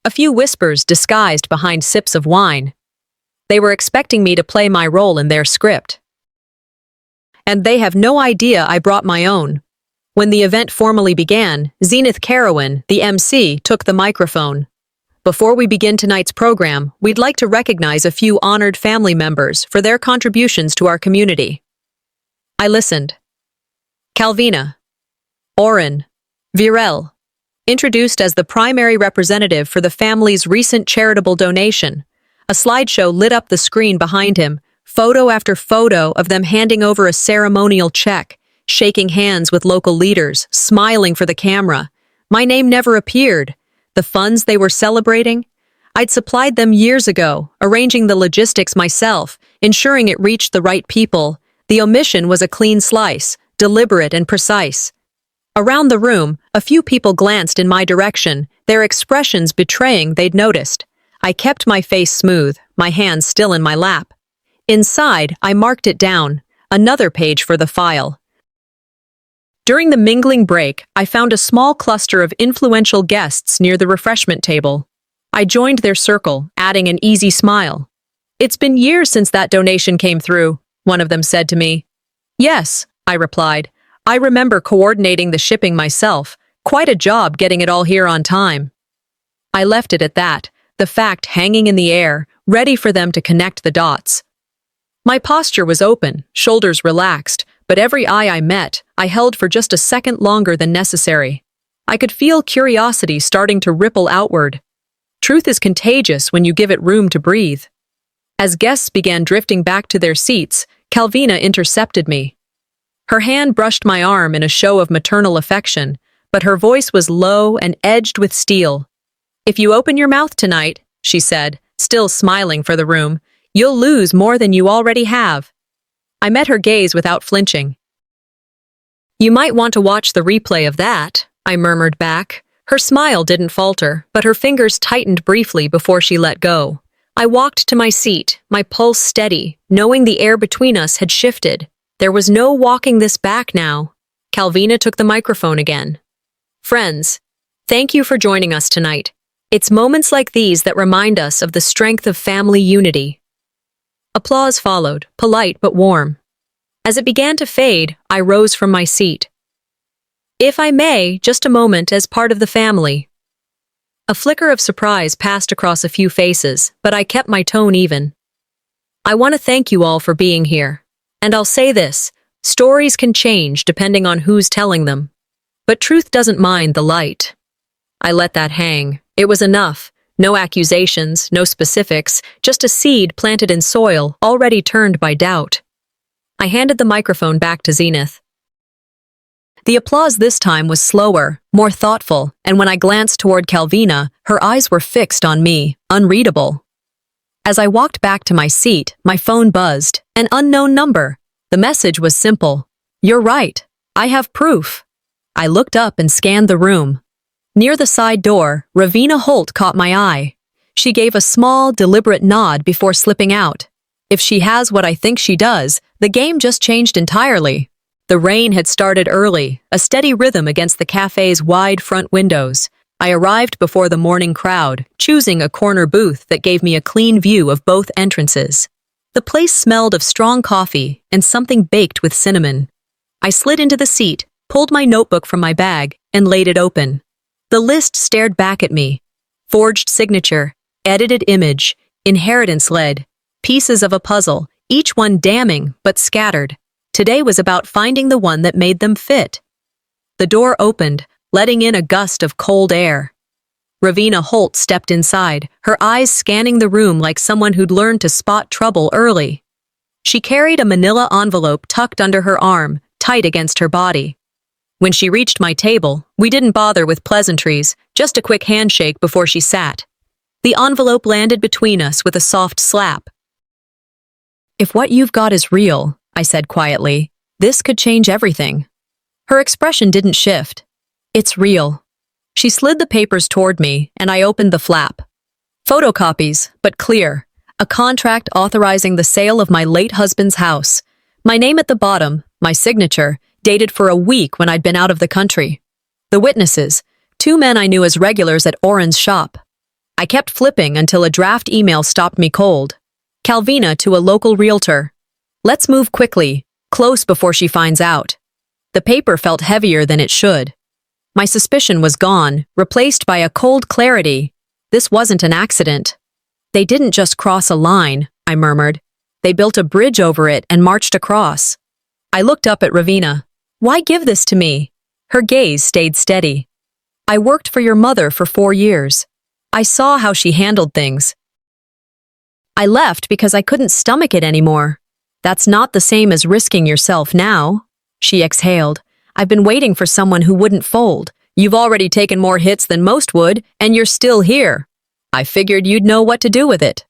A few whispers disguised behind sips of wine. They were expecting me to play my role in their script. And they have no idea I brought my own. When the event formally began, Zenith Carowin, the MC, took the microphone. Before we begin tonight's program, we'd like to recognize a few honored family members for their contributions to our community. I listened. Calvina. Oren. Virel. Introduced as the primary representative for the family's recent charitable donation. A slideshow lit up the screen behind him, photo after photo of them handing over a ceremonial check, shaking hands with local leaders, smiling for the camera. My name never appeared. The funds they were celebrating? I'd supplied them years ago, arranging the logistics myself, ensuring it reached the right people. The omission was a clean slice, deliberate and precise. Around the room, a few people glanced in my direction, their expressions betraying they'd noticed. I kept my face smooth, my hands still in my lap. Inside, I marked it down, another page for the file. During the mingling break, I found a small cluster of influential guests near the refreshment table. I joined their circle, adding an easy smile. "It's been years since that donation came through," one of them said to me. "Yes," I replied. "I remember coordinating the shipping myself. Quite a job getting it all here on time." I left it at that, the fact hanging in the air, ready for them to connect the dots. My posture was open, shoulders relaxed, but every eye I met, I held for just a second longer than necessary. I could feel curiosity starting to ripple outward. Truth is contagious when you give it room to breathe. As guests began drifting back to their seats, Calvina intercepted me. Her hand brushed my arm in a show of maternal affection, but her voice was low and edged with steel. "If you open your mouth tonight," she said, still smiling for the room, "you'll lose more than you already have." I met her gaze without flinching. "You might want to watch the replay of that," I murmured back. Her smile didn't falter, but her fingers tightened briefly before she let go. I walked to my seat, my pulse steady, knowing the air between us had shifted. There was no walking this back now. Calvina took the microphone again. "Friends, thank you for joining us tonight. It's moments like these that remind us of the strength of family unity." Applause followed, polite but warm. As it began to fade, I rose from my seat. "If I may, just a moment as part of the family." A flicker of surprise passed across a few faces, but I kept my tone even. "I want to thank you all for being here. And I'll say this, stories can change depending on who's telling them. But truth doesn't mind the light." I let that hang. It was enough. No accusations, no specifics, just a seed planted in soil, already turned by doubt. I handed the microphone back to Zenith. The applause this time was slower, more thoughtful, and when I glanced toward Calvina, her eyes were fixed on me, unreadable. As I walked back to my seat, my phone buzzed. An unknown number. The message was simple. "You're right. I have proof." I looked up and scanned the room. Near the side door, Ravina Holt caught my eye. She gave a small, deliberate nod before slipping out. If she has what I think she does, the game just changed entirely. The rain had started early, a steady rhythm against the cafe's wide front windows. I arrived before the morning crowd, choosing a corner booth that gave me a clean view of both entrances. The place smelled of strong coffee and something baked with cinnamon. I slid into the seat, pulled my notebook from my bag, and laid it open. The list stared back at me. Forged signature, edited image, inheritance-led, pieces of a puzzle, each one damning but scattered. Today was about finding the one that made them fit. The door opened, letting in a gust of cold air. Ravina Holt stepped inside, her eyes scanning the room like someone who'd learned to spot trouble early. She carried a manila envelope tucked under her arm, tight against her body. When she reached my table, we didn't bother with pleasantries, just a quick handshake before she sat. The envelope landed between us with a soft slap. "If what you've got is real," I said quietly, "this could change everything." Her expression didn't shift. "It's real." She slid the papers toward me, and I opened the flap. Photocopies, but clear. A contract authorizing the sale of my late husband's house. My name at the bottom, my signature, dated for a week when I'd been out of the country. The witnesses, 2 men I knew as regulars at Oren's shop. I kept flipping until a draft email stopped me cold. Calvina to a local realtor. "Let's move quickly, close before she finds out." The paper felt heavier than it should. My suspicion was gone, replaced by a cold clarity. This wasn't an accident. "They didn't just cross a line," I murmured. "They built a bridge over it and marched across." I looked up at Ravina. "Why give this to me?" Her gaze stayed steady. "I worked for your mother for 4 years. I saw how she handled things. I left because I couldn't stomach it anymore. That's not the same as risking yourself now." She exhaled. "I've been waiting for someone who wouldn't fold. You've already taken more hits than most would, and you're still here. I figured you'd know what to do with it."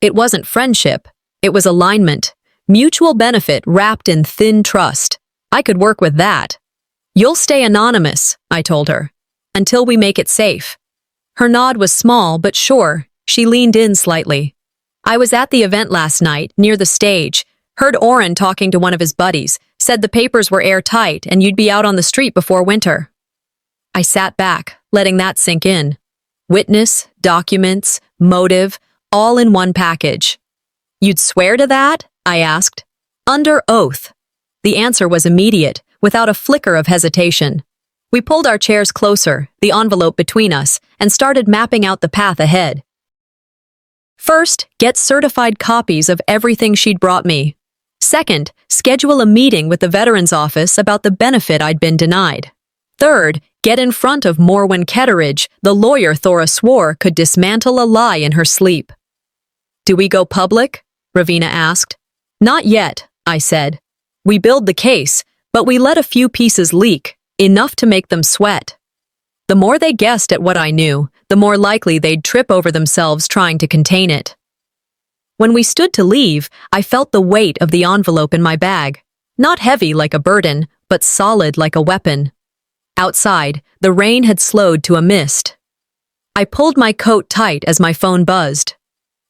It wasn't friendship. It was alignment. Mutual benefit wrapped in thin trust. I could work with that. "You'll stay anonymous," I told her, "until we make it safe." Her nod was small but sure. She leaned in slightly. "I was at the event last night, near the stage. Heard Oren talking to one of his buddies. Said the papers were airtight and you'd be out on the street before winter." I sat back, letting that sink in. Witness, documents, motive, all in one package. "You'd swear to that?" I asked. "Under oath." The answer was immediate, without a flicker of hesitation. We pulled our chairs closer, the envelope between us, and started mapping out the path ahead. First, get certified copies of everything she'd brought me. Second, schedule a meeting with the Veterans Office about the benefit I'd been denied. Third, get in front of Morwen Ketteridge, the lawyer Thora swore could dismantle a lie in her sleep. "Do we go public?" Ravina asked. "Not yet," I said. "We build the case, but we let a few pieces leak, enough to make them sweat." The more they guessed at what I knew, the more likely they'd trip over themselves trying to contain it. When we stood to leave, I felt the weight of the envelope in my bag. Not heavy like a burden, but solid like a weapon. Outside, the rain had slowed to a mist. I pulled my coat tight as my phone buzzed.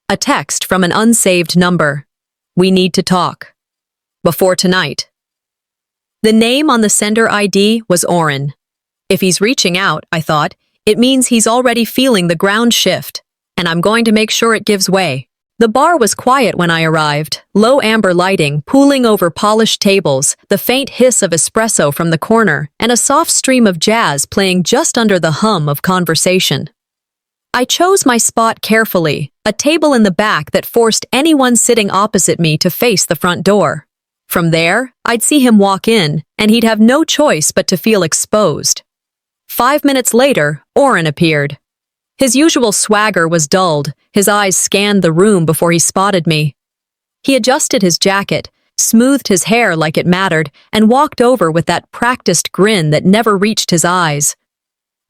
A text from an unsaved number. "We need to talk. Before tonight." The name on the sender ID was Oren. If he's reaching out, I thought, it means he's already feeling the ground shift, and I'm going to make sure it gives way. The bar was quiet when I arrived, low amber lighting pooling over polished tables, the faint hiss of espresso from the corner, and a soft stream of jazz playing just under the hum of conversation. I chose my spot carefully, a table in the back that forced anyone sitting opposite me to face the front door. From there, I'd see him walk in, and he'd have no choice but to feel exposed. 5 minutes later, Oren appeared. His usual swagger was dulled, his eyes scanned the room before he spotted me. He adjusted his jacket, smoothed his hair like it mattered, and walked over with that practiced grin that never reached his eyes.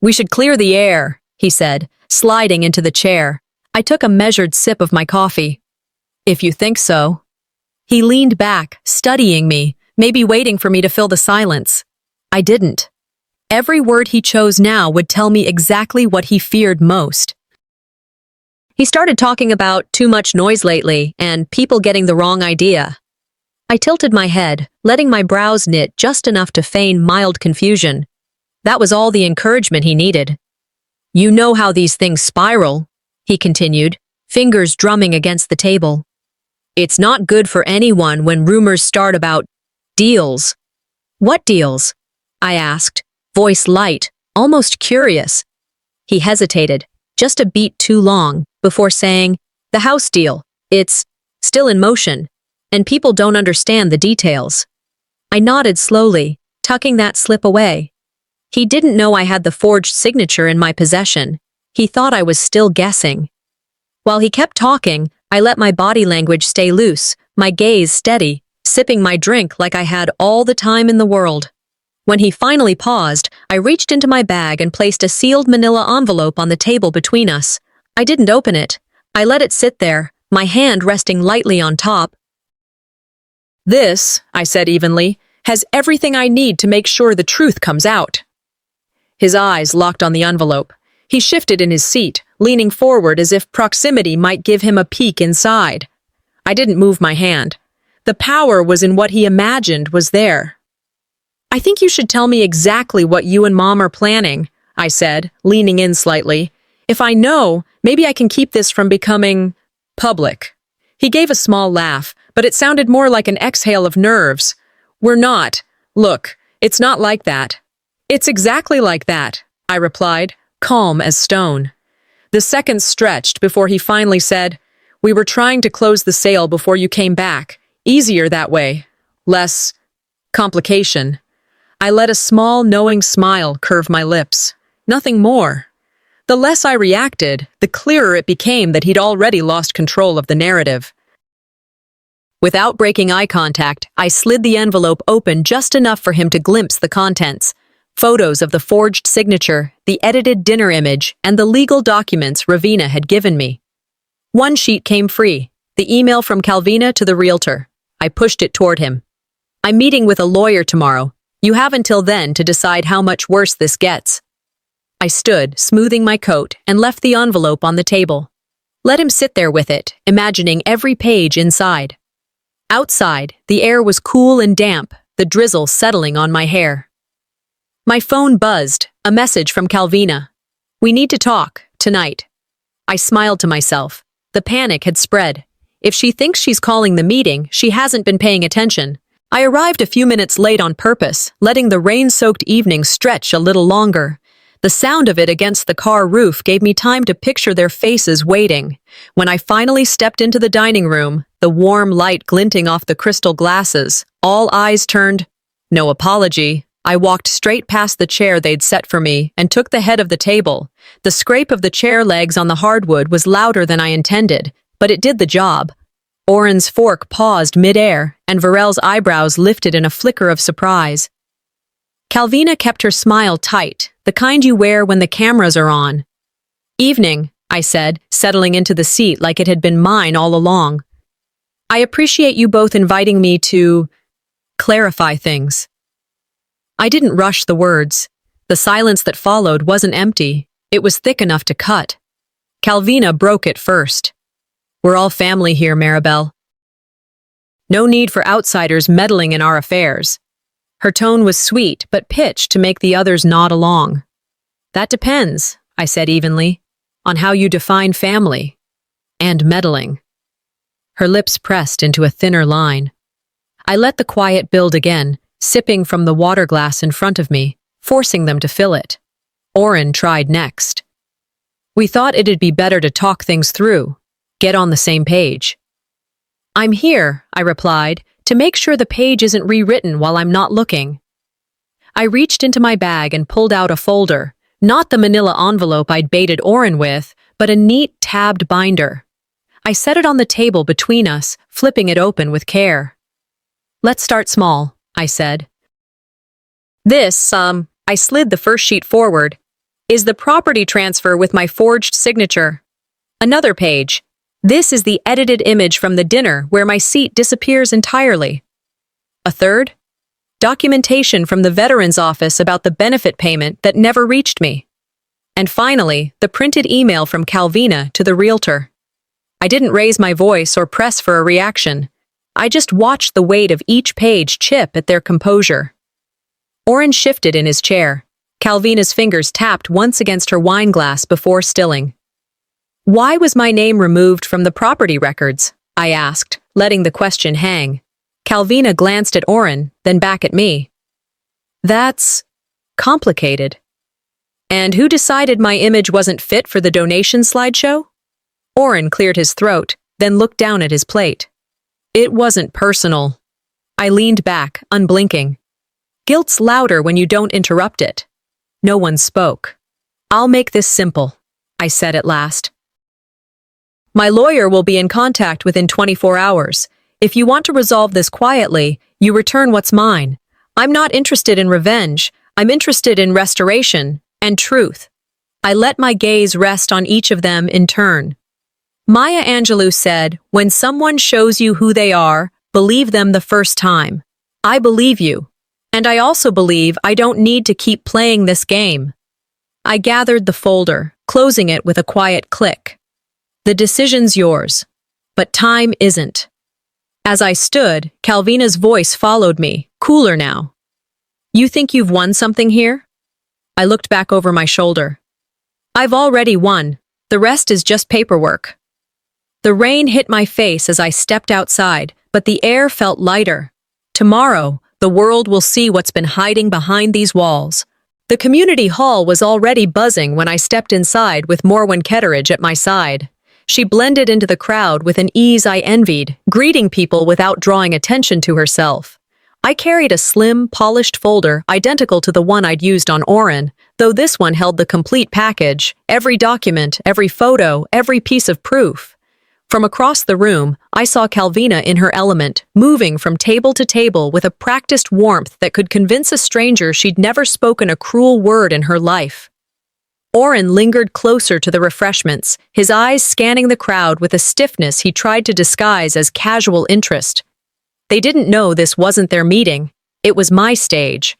"We should clear the air," he said, sliding into the chair. I took a measured sip of my coffee. "If you think so." He leaned back, studying me, maybe waiting for me to fill the silence. I didn't. Every word he chose now would tell me exactly what he feared most. He started talking about too much noise lately and people getting the wrong idea. I tilted my head, letting my brows knit just enough to feign mild confusion. That was all the encouragement he needed. "You know how these things spiral," he continued, fingers drumming against the table. "It's not good for anyone when rumors start about deals." "What deals?" I asked, voice light, almost curious. He hesitated, just a beat too long, before saying, "The house deal. It's still in motion, and people don't understand the details." I nodded slowly, tucking that slip away. He didn't know I had the forged signature in my possession. He thought I was still guessing. While he kept talking, I let my body language stay loose, my gaze steady, sipping my drink like I had all the time in the world. When he finally paused, I reached into my bag and placed a sealed manila envelope on the table between us. I didn't open it. I let it sit there, my hand resting lightly on top. "This," I said evenly, "has everything I need to make sure the truth comes out." His eyes locked on the envelope. He shifted in his seat, leaning forward as if proximity might give him a peek inside. I didn't move my hand. The power was in what he imagined was there. "I think you should tell me exactly what you and Mom are planning," I said, leaning in slightly. "If I know, maybe I can keep this from becoming public." He gave a small laugh, but it sounded more like an exhale of nerves. "We're not. Look, it's not like that." "It's exactly like that," I replied, calm as stone. The seconds stretched before he finally said, "We were trying to close the sale before you came back. Easier that way. Less complication." I let a small, knowing smile curve my lips. Nothing more. The less I reacted, the clearer it became that he'd already lost control of the narrative. Without breaking eye contact, I slid the envelope open just enough for him to glimpse the contents. Photos of the forged signature, the edited dinner image, and the legal documents Ravina had given me. One sheet came free, the email from Calvina to the realtor. I pushed it toward him. "I'm meeting with a lawyer tomorrow. You have until then to decide how much worse this gets." I stood, smoothing my coat, and left the envelope on the table. Let him sit there with it, imagining every page inside. Outside, the air was cool and damp, the drizzle settling on my hair. My phone buzzed, a message from Calvina. "We need to talk, tonight." I smiled to myself. The panic had spread. If she thinks she's calling the meeting, she hasn't been paying attention. I arrived a few minutes late on purpose, letting the rain-soaked evening stretch a little longer. The sound of it against the car roof gave me time to picture their faces waiting. When I finally stepped into the dining room, the warm light glinting off the crystal glasses, all eyes turned. No apology. I walked straight past the chair they'd set for me and took the head of the table. The scrape of the chair legs on the hardwood was louder than I intended, but it did the job. Oren's fork paused mid-air, and Varel's eyebrows lifted in a flicker of surprise. Calvina kept her smile tight, the kind you wear when the cameras are on. "Evening," I said, settling into the seat like it had been mine all along. "I appreciate you both inviting me to clarify things." I didn't rush the words. The silence that followed wasn't empty. It was thick enough to cut. Calvina broke it first. "We're all family here, Maribel. No need for outsiders meddling in our affairs." Her tone was sweet, but pitched to make the others nod along. "That depends," I said evenly, "on how you define family and meddling." Her lips pressed into a thinner line. I let the quiet build again, sipping from the water glass in front of me, forcing them to fill it. Oren tried next. "We thought it'd be better to talk things through, get on the same page." "I'm here," I replied, "to make sure the page isn't rewritten while I'm not looking." I reached into my bag and pulled out a folder, not the manila envelope I'd baited Oren with, but a neat tabbed binder. I set it on the table between us, flipping it open with care. "Let's start small," I said. "This, I slid the first sheet forward, is the property transfer with my forged signature." Another page. "This is the edited image from the dinner where my seat disappears entirely." A third. "Documentation from the Veterans Office about the benefit payment that never reached me." And finally, the printed email from Calvina to the realtor. I didn't raise my voice or press for a reaction. I just watched the weight of each page chip at their composure. Oren shifted in his chair. Calvina's fingers tapped once against her wine glass before stilling. "Why was my name removed from the property records?" I asked, letting the question hang. Calvina glanced at Oren, then back at me. "That's complicated." "And who decided my image wasn't fit for the donation slideshow?" Oren cleared his throat, then looked down at his plate. "It wasn't personal." I leaned back, unblinking. Guilt's louder when you don't interrupt it. No one spoke. "I'll make this simple," I said at last. "My lawyer will be in contact within 24 hours. If you want to resolve this quietly, you return what's mine. I'm not interested in revenge. I'm interested in restoration and truth. I let my gaze rest on each of them in turn. Maya Angelou said, "When someone shows you who they are, believe them the first time." I believe you. And I also believe I don't need to keep playing this game. I gathered the folder, closing it with a quiet click. The decision's yours, but time isn't. As I stood, Calvina's voice followed me, cooler now. "You think you've won something here?" I looked back over my shoulder. "I've already won. The rest is just paperwork." The rain hit my face as I stepped outside, but the air felt lighter. Tomorrow, the world will see what's been hiding behind these walls. The community hall was already buzzing when I stepped inside with Morwen Ketteridge at my side. She blended into the crowd with an ease I envied, greeting people without drawing attention to herself. I carried a slim, polished folder identical to the one I'd used on Oren, though this one held the complete package, every document, every photo, every piece of proof. From across the room, I saw Calvina in her element, moving from table to table with a practiced warmth that could convince a stranger she'd never spoken a cruel word in her life. Oren lingered closer to the refreshments, his eyes scanning the crowd with a stiffness he tried to disguise as casual interest. They didn't know this wasn't their meeting. It was my stage.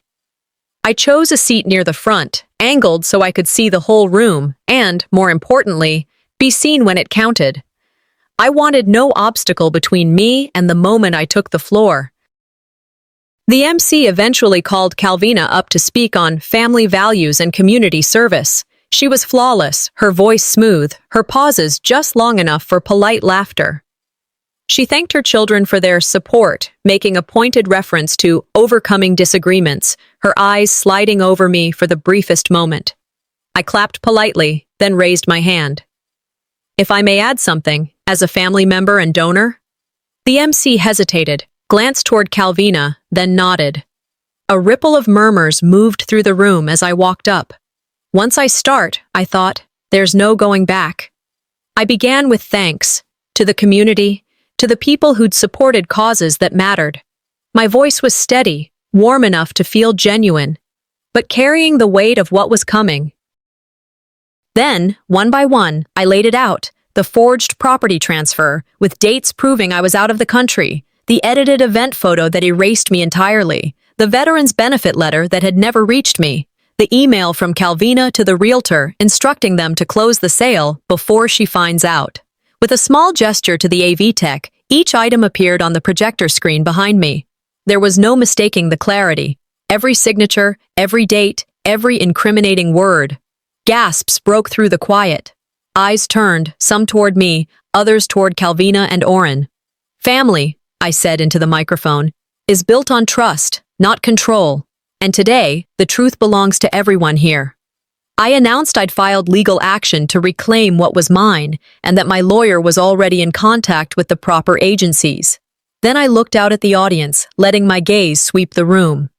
I chose a seat near the front, angled so I could see the whole room and, more importantly, be seen when it counted. I wanted no obstacle between me and the moment I took the floor. The MC eventually called Calvina up to speak on family values and community service. She was flawless, her voice smooth, her pauses just long enough for polite laughter. She thanked her children for their support, making a pointed reference to overcoming disagreements, her eyes sliding over me for the briefest moment. I clapped politely, then raised my hand. "If I may add something, as a family member and donor?" The MC hesitated, glanced toward Calvina, then nodded. A ripple of murmurs moved through the room as I walked up. Once I start, I thought, there's no going back. I began with thanks, to the community, to the people who'd supported causes that mattered. My voice was steady, warm enough to feel genuine, but carrying the weight of what was coming. Then, one by one, I laid it out, the forged property transfer, with dates proving I was out of the country, the edited event photo that erased me entirely, the veterans benefit letter that had never reached me, the email from Calvina to the realtor instructing them to close the sale before she finds out. With a small gesture to the AV tech, each item appeared on the projector screen behind me. There was no mistaking the clarity. Every signature, every date, every incriminating word. Gasps broke through the quiet. Eyes turned, some toward me, others toward Calvina and Oren. "Family," I said into the microphone, "is built on trust, not control. And today, the truth belongs to everyone here." I announced I'd filed legal action to reclaim what was mine, and that my lawyer was already in contact with the proper agencies. Then I looked out at the audience, letting my gaze sweep the room.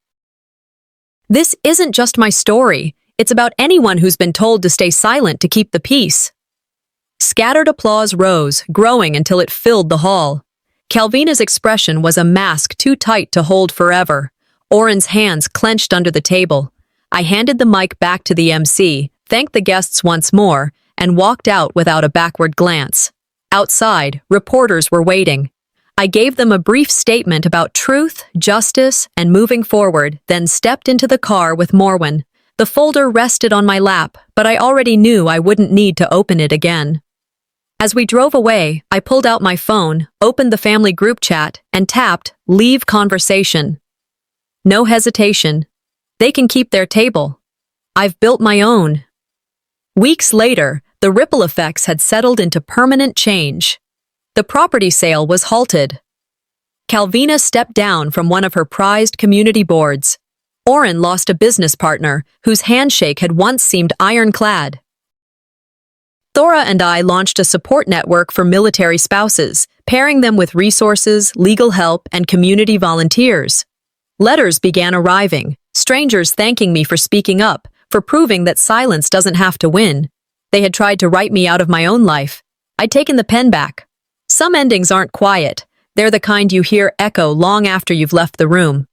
This isn't just my story. It's about anyone who's been told to stay silent to keep the peace. Scattered applause rose, growing until it filled the hall. Calvina's expression was a mask too tight to hold forever. Oren's hands clenched under the table. I handed the mic back to the MC, thanked the guests once more, and walked out without a backward glance. Outside, reporters were waiting. I gave them a brief statement about truth, justice, and moving forward, then stepped into the car with Morwen. The folder rested on my lap, but I already knew I wouldn't need to open it again. As we drove away, I pulled out my phone, opened the family group chat, and tapped "Leave conversation." No hesitation. They can keep their table. I've built my own. Weeks later, the ripple effects had settled into permanent change. The property sale was halted. Calvina stepped down from one of her prized community boards. Oren lost a business partner whose handshake had once seemed ironclad. Thora and I launched a support network for military spouses, pairing them with resources, legal help, and community volunteers. Letters began arriving, strangers thanking me for speaking up, for proving that silence doesn't have to win. They had tried to write me out of my own life. I'd taken the pen back. Some endings aren't quiet. They're the kind you hear echo long after you've left the room.